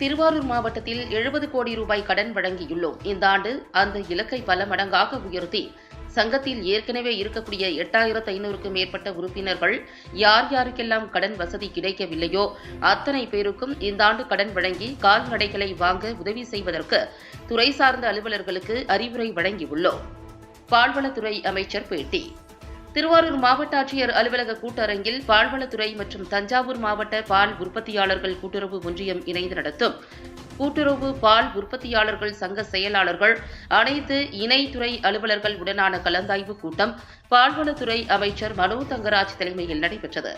திருவாரூர் மாவட்டத்தில் 70 கோடி ரூபாய் கடன் வழங்கியுள்ளோம். இந்த ஆண்டு அந்த இலக்கை பல மடங்காக உயர்த்தி சங்கத்தில் ஏற்கனவே இருக்கக்கூடிய 8500க்கும் மேற்பட்ட உறுப்பினர்கள் யார் யாருக்கெல்லாம் கடன் வசதி கிடைக்கவில்லையோ அத்தனை பேருக்கும் இந்த ஆண்டு கடன் வழங்கி கால்நடைகளை வாங்க உதவி செய்வதற்கு துறை சார்ந்த அலுவலர்களுக்கு அறிவுரை வழங்கியுள்ளோம். பால்வளத்துறை அமைச்சர் பேட்டி. திருவாரூர் மாவட்ட ஆட்சியர் அலுவலக கூட்டரங்கில் பால்வளத்துறை மற்றும் தஞ்சாவூர் மாவட்ட பால் உற்பத்தியாளர்கள் கூட்டுறவு ஒன்றியம் இணைந்து நடத்தும் கூட்டுறவு பால் உற்பத்தியாளர்கள் சங்க செயலாளர்கள் அனைத்து இணைத்துறை அலுவலர்கள் உடனான கலந்தாய்வு கூட்டம் பால்வளத்துறை அமைச்சர் மனோ தங்கராஜ் தலைமையில் நடைபெற்றது.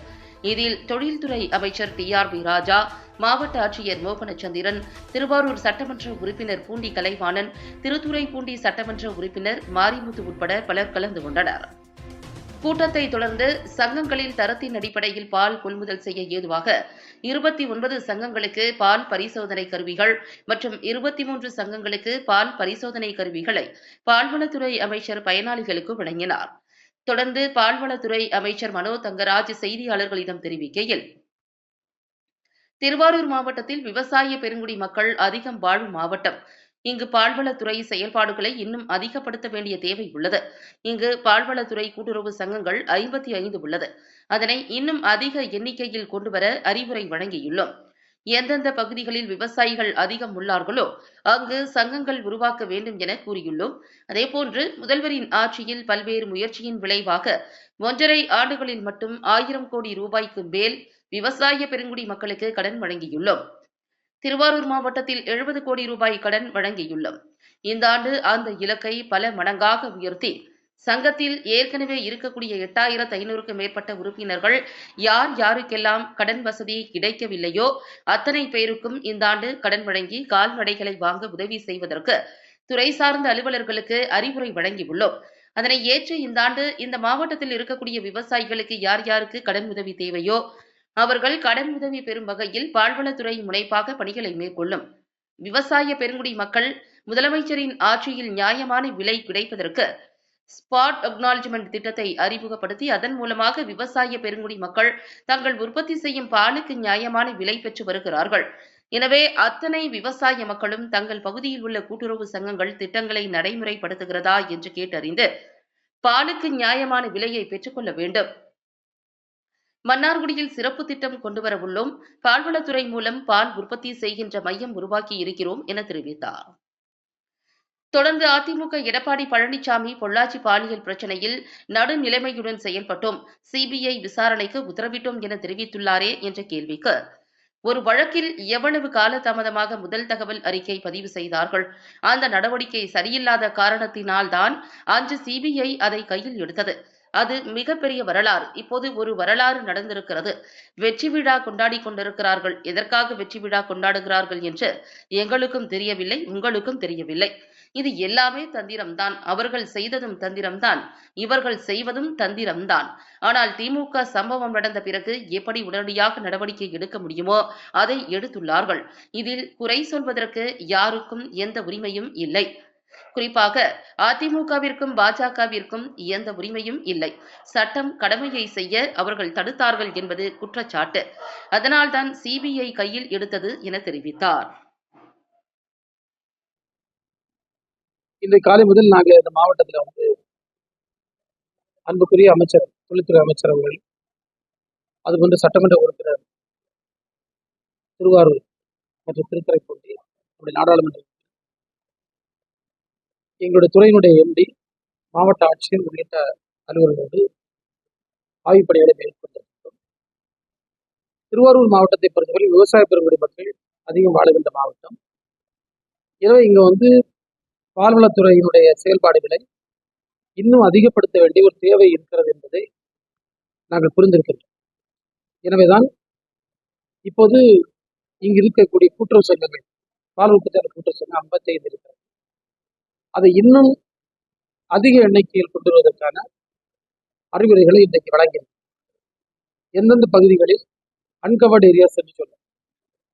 இதில் தொழில்துறை அமைச்சர் TRB ராஜா, மாவட்ட ஆட்சியர் மோகனச்சந்திரன், திருவாரூர் சட்டமன்ற உறுப்பினர் பூண்டி கலைவாணன், திருத்துறைப்பூண்டி சட்டமன்ற உறுப்பினர் மாரிமுத்து உட்பட பலர் கலந்து கொண்டனர். கூட்டத்தை தொடர்ந்து சங்கங்களில் தரத்தின் அடிப்படையில் பால் கொள்முதல் செய்ய ஏதுவாக 29 சங்கங்களுக்கு பால் பரிசோதனை கருவிகள் மற்றும் 23 சங்கங்களுக்கு பால் பரிசோதனை கருவிகளை பால்வளத்துறை அமைச்சர் பயனாளிகளுக்கு வழங்கினார். தொடர்ந்து பால்வளத்துறை அமைச்சர் மனோ தங்கராஜ் செய்தியாளர்களிடம் தெரிவிக்கையில், திருவாரூர் மாவட்டத்தில் விவசாய பெருங்குடி மக்கள் அதிகம் வாழும் மாவட்டம். இங்கு பால்வளத்துறை செயல்பாடுகளை இன்னும் அதிகப்படுத்த வேண்டிய தேவை உள்ளது. இங்கு பால்வளத்துறை கூட்டுறவு சங்கங்கள் 55 உள்ளது. அதனை இன்னும் அதிக எண்ணிக்கையில் கொண்டுவர அறிவுரை வழங்கியுள்ளோம். எந்தெந்த பகுதிகளில் விவசாயிகள் அதிகம் உள்ளார்களோ அங்கு சங்கங்கள் உருவாக்க வேண்டும் என கூறியுள்ளோம். அதேபோன்று முதல்வரின் ஆட்சியில் பல்வேறு முயற்சியின் விளைவாக 1.5 ஆண்டுகளில் மட்டும் 1000 கோடி ரூபாய்க்கு மேல் விவசாய பெருங்குடி மக்களுக்கு கடன் வழங்கியுள்ளோம். திருவாரூர் மாவட்டத்தில் 70 கோடி ரூபாய் கடன் வழங்கியுள்ளோம். இந்த ஆண்டு அந்த இலக்கை பல மடங்காக உயர்த்தி சங்கத்தில் ஏற்கனவே இருக்கக்கூடிய 8500க்கும் மேற்பட்ட உறுப்பினர்கள் யார் யாருக்கெல்லாம் கடன் வசதி கிடைக்கவில்லையோ அத்தனை பேருக்கும் இந்த ஆண்டு கடன் வழங்கி கால்நடைகளை வாங்க உதவி செய்வதற்கு துறை சார்ந்த அலுவலர்களுக்கு அறிவுரை வழங்கியுள்ளோம். அதனை ஏற்று இந்த ஆண்டு இந்த மாவட்டத்தில் இருக்கக்கூடிய விவசாயிகளுக்கு யார் யாருக்கு கடன் உதவி தேவையோ அவர்கள் கடன் உதவி பெறும் வகையில் பால்வளத்துறை முனைப்பாக பணிகளை மேற்கொள்ளும். விவசாய பெருங்குடி மக்கள் முதலமைச்சரின் ஆட்சியில் நியாயமான விலை கிடைப்பதற்கு ஸ்பாட் அக்னாலஜ்மெண்ட் திட்டத்தை அறிமுகப்படுத்தி அதன் மூலமாக விவசாய பெருங்குடி மக்கள் தங்கள் உற்பத்தி செய்யும் பாலுக்கு நியாயமான விலை பெற்று வருகிறார்கள். எனவே அத்தனை விவசாய மக்களும் தங்கள் பகுதியில் உள்ள கூட்டுறவு சங்கங்கள் திட்டங்களை நடைமுறைப்படுத்துகிறதா என்று கேட்டறிந்து பாலுக்கு நியாயமான விலையை பெற்றுக்கொள்ள வேண்டும். மன்னார்குடியில் சிறப்பு திட்டம் கொண்டுவர உள்ளோம். பால்வளத்துறை மூலம் பால் உற்பத்தி செய்கின்ற மையம் உருவாக்கி இருக்கிறோம் என தெரிவித்தார். தொடர்ந்து அதிமுக எடப்பாடி பழனிசாமி பொள்ளாச்சி பாலியல் பிரச்சினையில் நடுநிலைமையுடன் செயல்பட்டோம், CBI விசாரணைக்கு உத்தரவிட்டோம் என தெரிவித்துள்ளாரே என்ற கேள்விக்கு, ஒரு வழக்கில் எவ்வளவு காலதாமதமாக முதல் தகவல் அறிக்கை பதிவு செய்தார்கள். அந்த நடவடிக்கை சரியில்லாத காரணத்தினால்தான் அன்று CBI அதை கையில் எடுத்தது. அது மிகப்பெரிய வரலாறு. இப்போது ஒரு வரலாறு நடந்திருக்கிறது. வெற்றி விழா கொண்டாடி கொண்டிருக்கிறார்கள். எதற்காக வெற்றி விழா கொண்டாடுகிறார்கள் என்று எங்களுக்கும் தெரியவில்லை, உங்களுக்கும் தெரியவில்லை. இது எல்லாமே தந்திரம்தான். அவர்கள் செய்ததும் தந்திரம்தான், இவர்கள் செய்வதும் தந்திரம்தான். ஆனால் திமுக சம்பவம் நடந்த பிறகு எப்படி உடனடியாக நடவடிக்கை எடுக்க முடியுமோ அதை எடுத்துள்ளார்கள். இதில் குறை சொல்வதற்கு யாருக்கும் எந்த உரிமையும் இல்லை. குறிப்பாக அதிமுகவிற்கும் பாஜகவிற்கும் எந்த உரிமையும் இல்லை. சட்டம் கடமையை செய்ய அவர்கள் தடுத்தார்கள் என்பது குற்றச்சாட்டு. அதனால்தான் CBI கையில் எடுத்தது என தெரிவித்தார். இன்றைய காலை முதல் நாங்கள் இந்த மாவட்டத்தில் அன்புக்குரிய அமைச்சர், தொழில்துறை அமைச்சர் அவர்கள், அதுபோன்று சட்டமன்ற உறுப்பினர் திருவாரூர் மற்றும் திருத்துறைப்பூண்டி, நம்முடைய நாடாளுமன்ற எங்களுடைய துறையினுடைய MD, மாவட்ட ஆட்சியர் உள்ளிட்ட அலுவலர்களோடு ஆய்வுப்பணிகளை மேற்கொண்டிருக்கிறோம். திருவாரூர் மாவட்டத்தை பொறுத்தவரை விவசாய பெருங்குடி மக்கள் அதிகம் வாழுகின்ற மாவட்டம். எனவே இங்கு பால்வளத்துறையினுடைய செயல்பாடுகளை இன்னும் அதிகப்படுத்த வேண்டிய ஒரு தேவை இருக்கிறது என்பதை நாங்கள் புரிந்திருக்கிறோம். எனவேதான் இப்போது இங்கு இருக்கக்கூடிய கூட்டுறவு சங்கங்கள், பால் உற்பத்தியாளர் கூட்டுறவு சங்கம் 55 இருக்கிறது. அதை இன்னும் அதிக எண்ணிக்கையில் கொண்டு வருவதற்கான அறிவுரைகளை இன்றைக்கு வழங்கியிருக்கிறது. எந்தெந்த பகுதிகளில் அன்கவர்டு ஏரியாஸ் என்று சொல்ல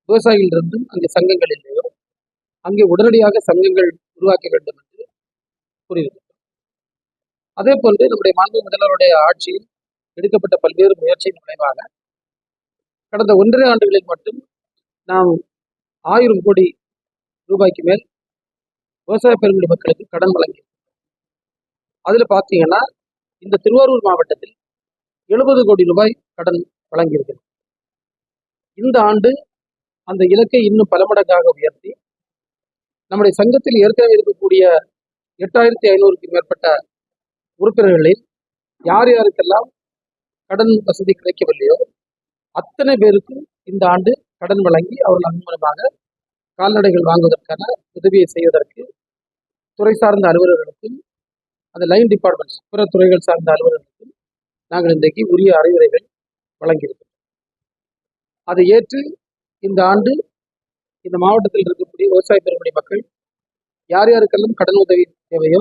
விவசாயிகளிலிருந்தும் அங்கே சங்கங்கள் இல்லையோ அங்கே உடனடியாக சங்கங்கள் உருவாக்க வேண்டும் என்று கூறியிருக்கிறோம். அதே போன்று நம்முடைய மாண்பு முதல்வருடைய ஆட்சியில் எடுக்கப்பட்ட பல்வேறு முயற்சியின் விளைவாக கடந்த 1.5 ஆண்டுகளில் மட்டும் நாம் 1000 கோடி ரூபாய்க்கு மேல் விவசாய பெருங்குடி மக்களுக்கு கடன் வழங்கி. அதுல பாத்தீங்கன்னா இந்த திருவாரூர் மாவட்டத்தில் 70 கோடி ரூபாய் கடன் வழங்கியிருக்கிறது. இந்த ஆண்டு அந்த இலக்கை இன்னும் பல மடங்காக உயர்த்தி நம்முடைய சங்கத்தில் ஏற்கனவே இருக்கக்கூடிய 8500க்கும் மேற்பட்ட உறுப்பினர்களில் யார் யாருக்கெல்லாம் கடன் வசதி கிடைக்கவில்லையோ அத்தனை பேருக்கும் இந்த ஆண்டு கடன் வழங்கி அவர்கள் அதன் மூலமாக கால்நடைகள் வாங்குவதற்கான உதவியை செய்வதற்கு துறை சார்ந்த அலுவலர்களுக்கும் அந்த லைன் டிபார்ட்மெண்ட்ஸ் பிற துறைகள் சார்ந்த அலுவலர்களுக்கும் நாங்கள் இன்றைக்கு உரிய அறிவுரைகள் வழங்கியிருக்கிறோம். அதை ஏற்று இந்த ஆண்டு இந்த மாவட்டத்தில் இருக்கக்கூடிய விவசாய பெருங்குடி மக்கள் யார் யாருக்கெல்லாம் கடன் உதவி தேவையோ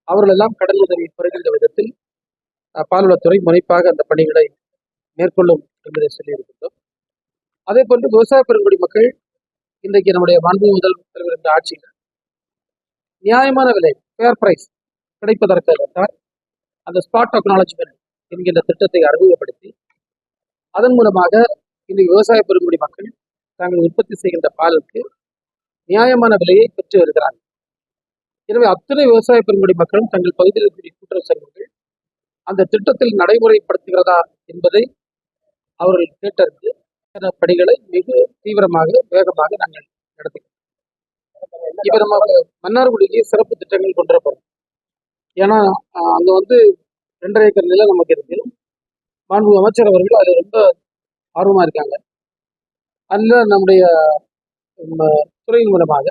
அவர்களெல்லாம் கடன் உதவி பெறுகின்ற விதத்தில் பால்வளத்துறை முனைப்பாக அந்த பணிகளை மேற்கொள்ளும் என்பதை சொல்லியிருக்கின்றோம். அதே போன்று விவசாய பெருங்குடி மக்கள் இன்றைக்கு நம்முடைய மாண்பு முதல் தலைவர் என்ற ஆட்சியில் நியாயமான விலை ஃபேர் பிரைஸ் கிடைப்பதற்காகத்தான் அந்த ஸ்பாட் அக்னாலஜ்மெண்ட் என்கின்ற திட்டத்தை அறிமுகப்படுத்தி அதன் மூலமாக இன்றைக்கு விவசாய பெருங்குடி மக்கள் தாங்கள் உற்பத்தி செய்கின்ற பாலுக்கு நியாயமான விலையை பெற்று வருகிறார்கள். எனவே அத்தனை விவசாய பெருங்குடி மக்களும் தங்கள் பகுதியில் இருக்கக்கூடிய கூட்டுறவு சங்கங்கள் அந்த திட்டத்தில் நடைமுறைப்படுத்துகிறதா என்பதை அவர்கள் கேட்டறிந்து பணிகளை மிக தீவிரமாக வேகமாக நாங்கள் நடத்துகிறோம். இப்ப நம்ம மன்னார்குடிக்கு சிறப்பு திட்டங்கள் கொண்டு வரப்போம். ஏன்னா அங்க 2.5 ஏக்கர் நிலம் நமக்கு இருக்கு. மாண்பு அமைச்சர் அவர்கள் அதில் ரொம்ப ஆர்வமா இருக்காங்க. அதில் நம்முடைய துறையின் மூலமாக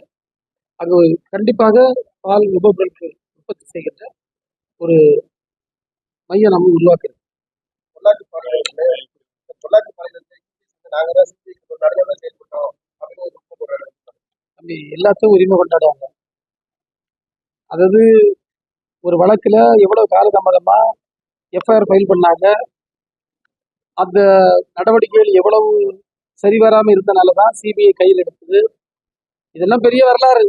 அங்கு கண்டிப்பாக பால் உபபொருட்கள் உற்பத்தி செய்கின்ற ஒரு மையம் நம்ம உருவாக்குறோம். எல்லாத்தையும் உரிமை கொண்டாடுவாங்க. அதாவது ஒரு வழக்குல எவ்வளவு காலதாமதமா எஃப்ஐஆர் ஃபைல் பண்ணாங்க, அந்த நடவடிக்கைகள் எவ்வளவு சரிவராம இருந்தனாலதான் சிபிஐ கையில் எடுத்தது. இதெல்லாம் பெரிய வரலாறு.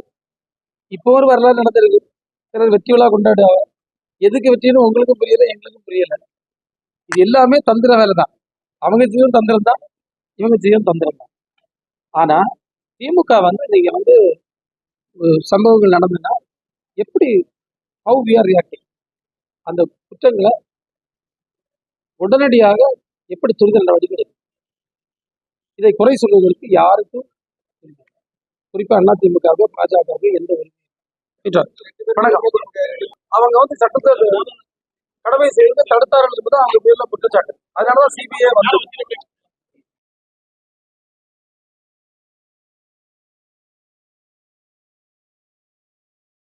இப்போ ஒரு வரலாறு நடந்திருக்கு. சிலர் வெற்றி விழா கொண்டாடுவாங்க. எதுக்கு வெற்றின்னு உங்களுக்கும் புரியல, எங்களுக்கும் புரியல. இது எல்லாமே தந்திர வேலை தான். அவங்க செய்யும் தந்திரம் தான், இவங்க செய்யும் தந்திரம் தான். ஆனா திமுக நீங்க சம்பவங்கள் நடந்ததுன்னா எப்படி ஹவு வி ஆர் ரியாக்டிங், அந்த குற்றங்களை உடனடியாக எப்படி துரித நடவடிக்கை எடுக்கும். இதை குறை சொல்வதற்கு யாருக்கும் குறிப்பா அண்ணா திமுக பாஜக எந்த அவங்க சட்டத்தை கடமை செய்து தடுத்தார்கள் என்பது அவங்க பேர்ல குற்றச்சாட்டு. அதனாலதான் சிபிஐ